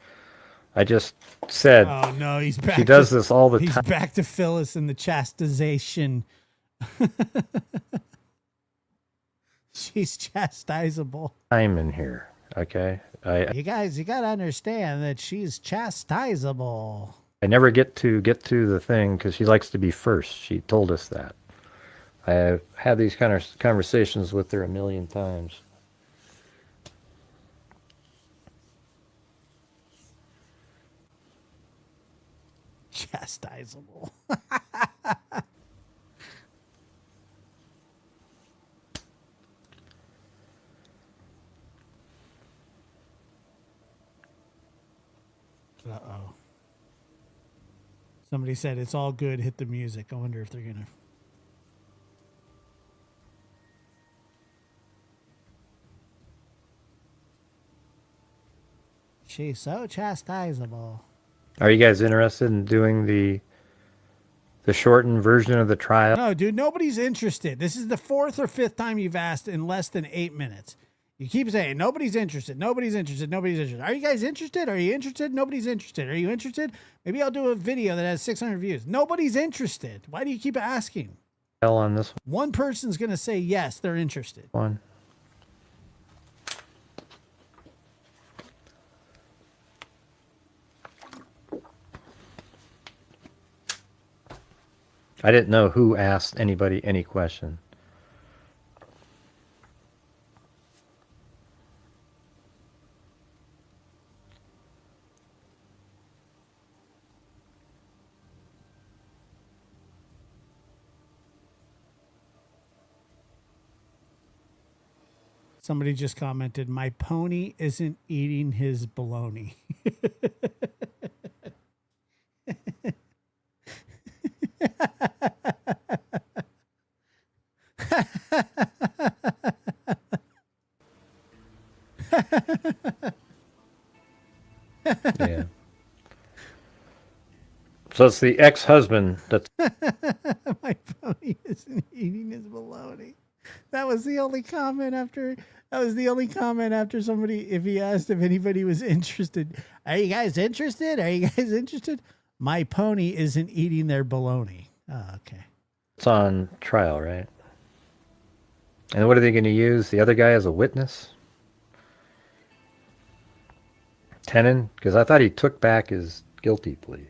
I just said, Oh, no, he's back. She does this all the He's time. back to Phyllis and the chastisation. She's chastisable. Time in here, okay? You guys, you got to understand that she's chastisable. I never get to the thing because she likes to be first. She told us that. I have had these kind of conversations with her a million times. Chastisable. Uh-oh. Somebody said it's all good, hit the music. I wonder if they're going to... She's so chastisable. Are you guys interested in doing the shortened version of the trial? No, dude, nobody's interested. This is the 4th or 5th time you've asked in less than 8 minutes. You keep saying, nobody's interested, nobody's interested, nobody's interested. Are you guys interested? Are you interested? Nobody's interested. Are you interested? Maybe I'll do a video that has 600 views. Nobody's interested. Why do you keep asking? On this One person's going to say yes, they're interested. one. I didn't know who asked anybody any question. Somebody just commented, my pony isn't eating his bologna. Yeah. So it's the ex-husband that's My pony isn't eating his bologna. That was the only comment after. That was the only comment after somebody, if he asked if anybody was interested. Are you guys interested? Are you guys interested? My pony isn't eating their bologna. Oh, okay. on trial, right? And what are they going to use? The other guy as a witness? Tenon? Because I thought he took back his guilty plea.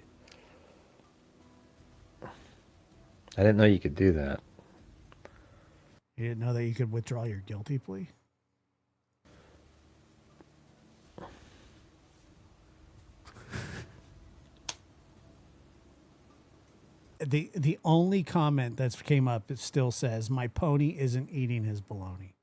I didn't know you could do that. You didn't know that you could withdraw your guilty plea? The only comment that's came up, it still says, my pony isn't eating his bologna.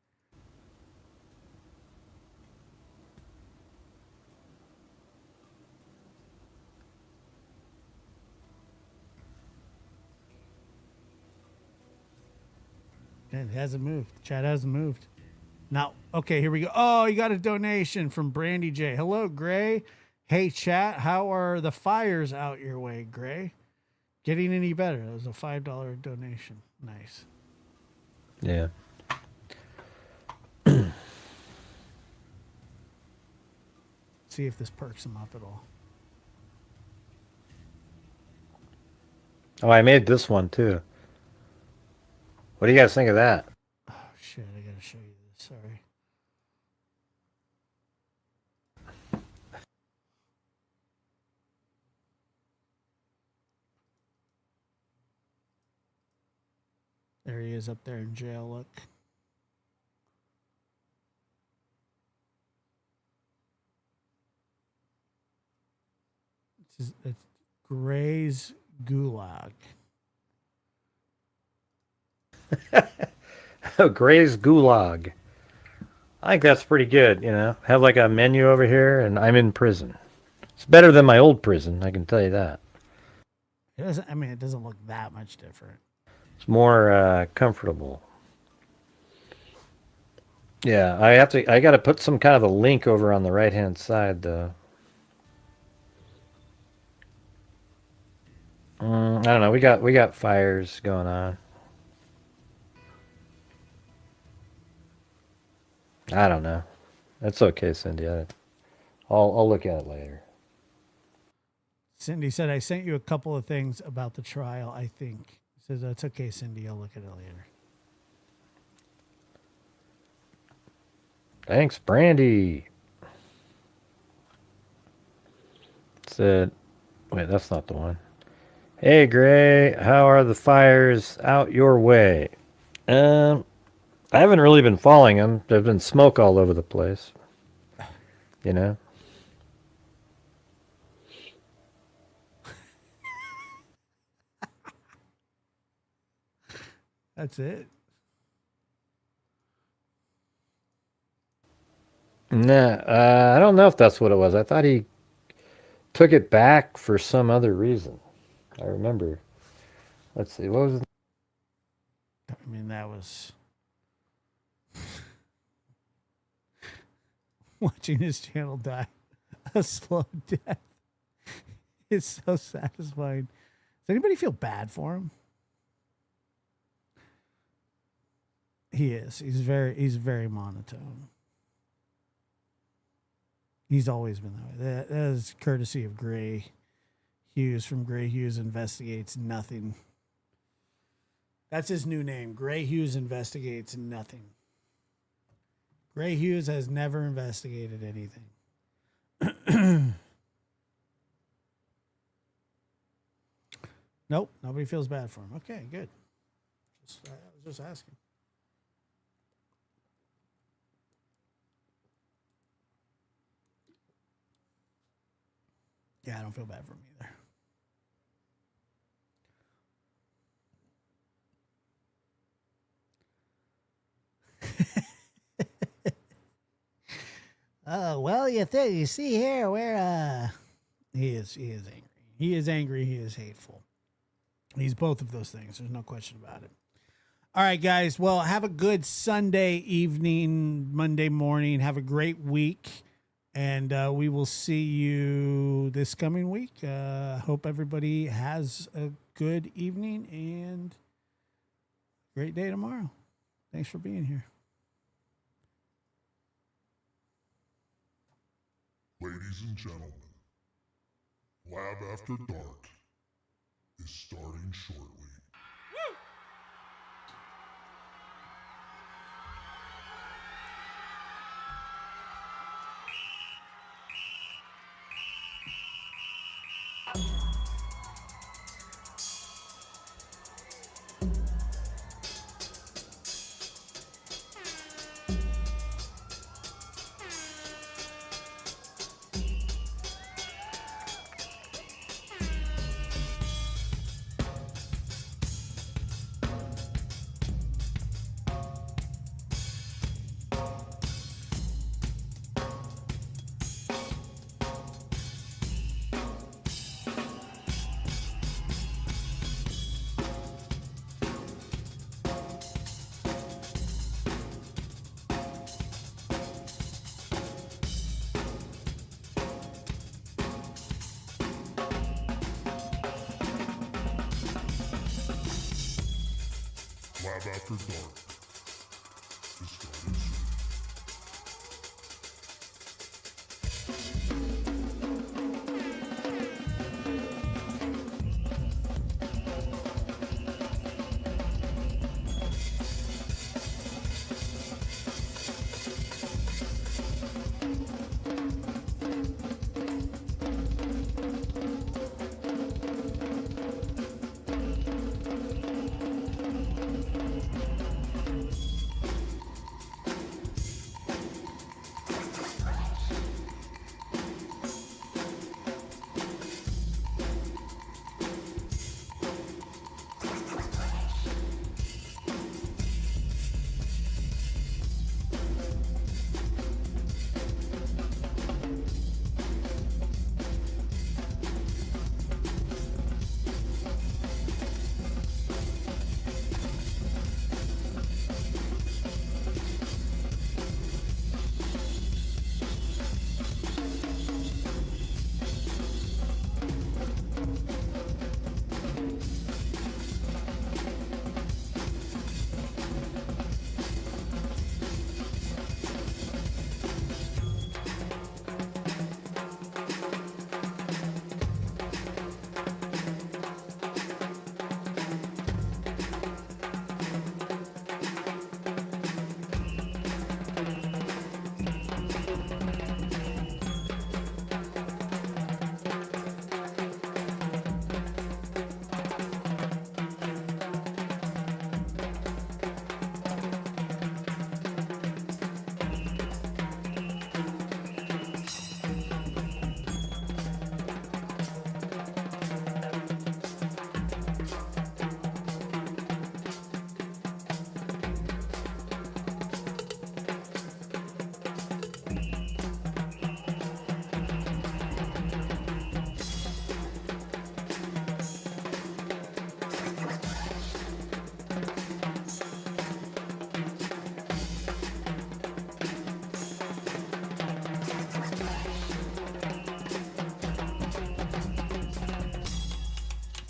It hasn't moved. Chat hasn't moved. Now, okay, here we go. Oh, you got a donation from Brandy J. Hello, Gray. Hey, chat, how are the fires out your way, Gray? Getting any better? That was a $5 donation. Nice. Yeah. See if this perks him up at all. Oh, I made this one too. What do you guys think of that? Oh, shit, I gotta show you this. Sorry. There he is up there in jail. Look. It's Gray's Gulag. Gray's Gulag. I think that's pretty good, you know. Have like a menu over here, and I'm in prison. It's better than my old prison, I can tell you that. It doesn't. I mean, it doesn't look that much different. It's more comfortable. Yeah, I got to put some kind of a link over on the right-hand side, though. I don't know. We got fires going on. I don't know. That's okay, Cindy. I'll look at it later. Cindy said, I sent you a couple of things about the trial, I think. Says, it's okay, Cindy. I'll look at it later. Thanks, Brandy. Said, wait, that's not the one. Hey, Gray, how are the fires out your way? I haven't really been following them. There's been smoke all over the place. You know? That's it. Nah, I don't know if that's what it was. I thought he took it back for some other reason. I remember. Let's see. What was it? I mean, that was watching his channel die a slow death. It's so satisfying. Does anybody feel bad for him? He is. He's very monotone. He's always been that way. That is courtesy of Gray Hughes from Gray Hughes Investigates Nothing. That's his new name. Gray Hughes Investigates Nothing. Gray Hughes has never investigated anything. Nope, nobody feels bad for him. Okay, good. I was just asking. Yeah, I don't feel bad for him either. Oh, well, you see here where he is angry. He is angry, he is hateful. He's both of those things. There's no question about it. All right, guys. Well, have a good Sunday evening, Monday morning. Have a great week. And we will see you this coming week. Hope everybody has a good evening and great day tomorrow. Thanks for being here. Ladies and gentlemen, Lab After Dark is starting shortly. Lab After Dark is starting soon.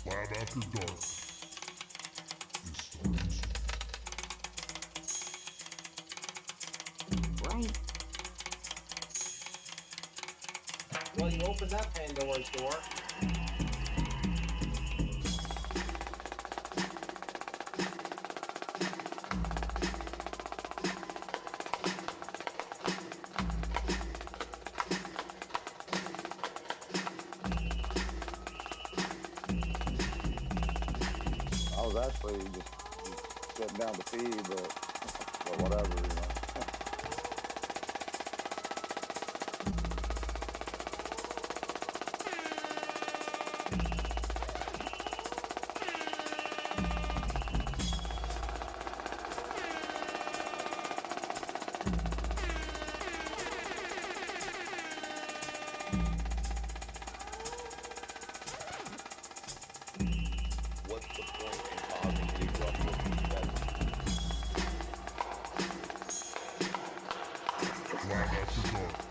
Lab After Dark is starting soon. Right. Well, you opened that Pandora's door. I was actually just sitting down to pee, but whatever, you know. What's the point in causing any ruckus? Lab After Dark